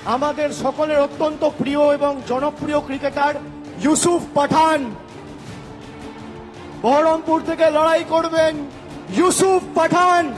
আমাদের সকলের অত্যন্ত প্রিয় এবং জনপ্রিয় ক্রিকেটার ইউসুফ পাঠান। বহরমপুর থেকে লড়াই করবেন ইউসুফ পাঠান।